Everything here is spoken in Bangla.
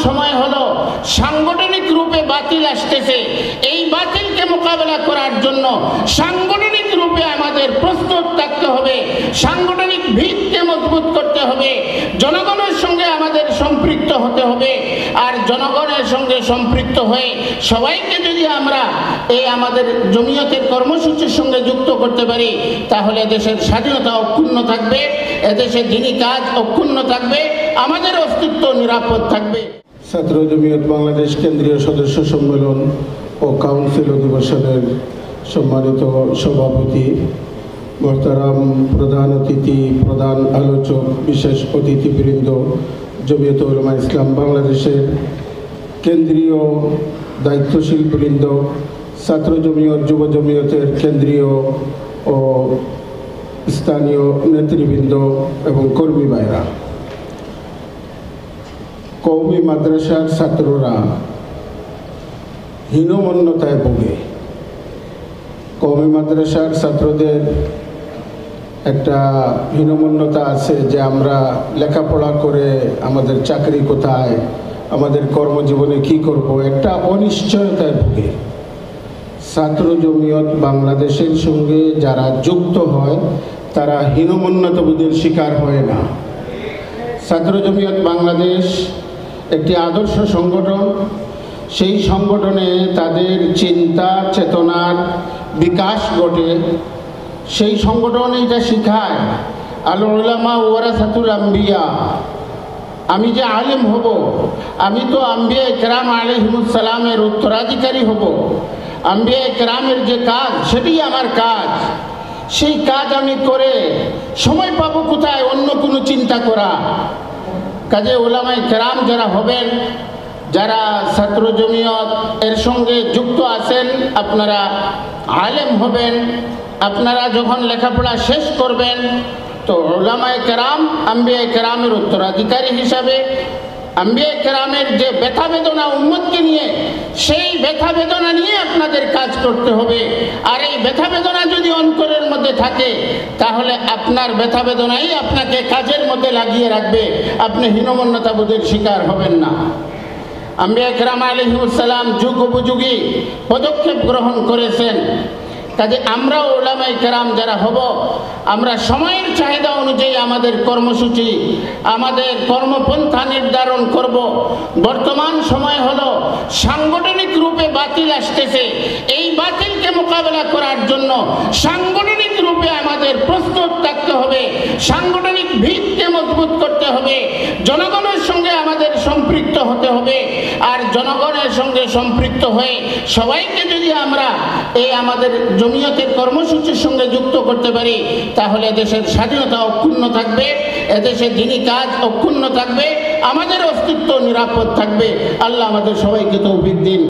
সময় হলো সাংগঠনিক রূপে বাতিল আসতেছে। এই বাতিলকে মোকাবেলা করার জন্য সাংগঠনিক রূপে আমাদের প্রস্তুত থাকতে হবে, সাংগঠনিক ভিতকে মজবুত করতে হবে, জনগণের সঙ্গে আমাদের সম্পৃক্ত হতে হবে। আর জনগণের সঙ্গে সম্পৃক্ত হয়ে সবাইকে যদি আমরা এই আমাদের জমিয়তের কর্মসূচির সঙ্গে যুক্ত করতে পারি, তাহলে দেশের স্বাধীনতা অক্ষুণ্ণ থাকবে, এদেশে দিনী কাজ অক্ষুণ্ণ থাকবে, আমাদের অস্তিত্ব নিরাপদ থাকবে। ছাত্র জমিয়ত বাংলাদেশ কেন্দ্রীয় সদস্য সম্মেলন ও কাউন্সিল অধিবেশনের সম্মানিত সভাপতি, মোহতারাম প্রধান অতিথি, প্রধান আলোচক, বিশেষ অতিথিবৃন্দ, জমিয়তে উলামা ইসলাম বাংলাদেশের কেন্দ্রীয় দায়িত্বশীল বৃন্দ, ছাত্র জমিয়ত, যুব জমিয়তের কেন্দ্রীয় ও স্থানীয় নেতৃবৃন্দ এবং কর্মী ভাইরা, কওমি মাদ্রাসার ছাত্ররা হীনমন্যতায় ভোগে। কওমি মাদ্রাসার ছাত্রদের একটা হীনমন্যতা আছে যে আমরা লেখাপড়া করে আমাদের চাকরি কোথায়, আমাদের কর্মজীবনে কি করব, একটা অনিশ্চয়তায় ভোগে। ছাত্র জমিয়ত বাংলাদেশের সঙ্গে যারা যুক্ত হয় তারা হীনমন্যতাবোধের শিকার হয় না। ছাত্র জমিয়ত বাংলাদেশ একটি আদর্শ সংগঠন। সেই সংগঠনে তাদের চিন্তা চেতনার বিকাশ ঘটে। সেই সংগঠন এটা শিখায়, আল উলামা ওয়ারাসাতুল আম্বিয়া, আমি যে আলেম হব, আমি তো আম্বিয়া ইকরাম আলাইহিমুস সালামের উত্তরাধিকারী হব। আম্বিয়া ইকরামের যে কাজ, সেটি আমার কাজ। সেই কাজ আমি করে সময় পাবো কোথায় অন্য কোনো চিন্তা করা? কাজে উলামায়ে কেরাম যারা হবেন, যারা ছাত্র জমিয়ত এর সঙ্গে যুক্ত আছেন, আপনারা আলেম হবেন। আপনারা যখন লেখাপড়া শেষ করবেন তো উলামায়ে কেরাম আম্বিয়া কেরামের উত্তরাধিকারী হিসাবে আম্বিয়া কেরামের যে ব্যথা বেদনা উম্মতকে নিয়ে, সেই ব্যথা বেদনা নিয়ে আপনাদের কাজ করতে হবে। আর এই ব্যথা বেদনা যদি অন্তরের মধ্যে থাকে, তাহলে আপনার ব্যথা বেদনাই আপনাকে কাজের মধ্যে লাগিয়ে রাখবে, আপনি হীনমন্যতা বোধের শিকার হবেন না। আম্বিয়া কেরাম আলাইহিমুস সালাম যুগ উপযোগী পদক্ষেপ গ্রহণ করেছেন। কাজে আমরাও উলামায়ে কেরাম যারা হব, আমরা সময়ের চাহিদা অনুযায়ী আমাদের কর্মসূচি, আমাদের কর্মপন্থা নির্ধারণ করব। বর্তমান সময় হলো সাংগঠনিক রূপে বাতিল আসতেছে। এই বাতিলকে মোকাবেলা করার জন্য সাংগঠনিক রূপে আমাদের প্রস্তুত থাকতে হবে, সাংগঠনিক ভিতকে মজবুত করতে হবে, জনগণের সঙ্গে আমাদের সম্পৃক্ত হতে হবে। আর জনগণের সঙ্গে সম্পৃক্ত হয়ে সবাইকে যদি আমরা এই আমাদের জমিয়তের কর্মসূচির সঙ্গে যুক্ত করতে পারি, তাহলে দেশের স্বাধীনতা অক্ষুণ্ণ থাকবে, এদেশে দিনী কাজ অক্ষুণ্ণ থাকবে, আমাদের অস্তিত্ব নিরাপদ থাকবে। আল্লাহ আমাদের সবাইকে তৌফিক দিন।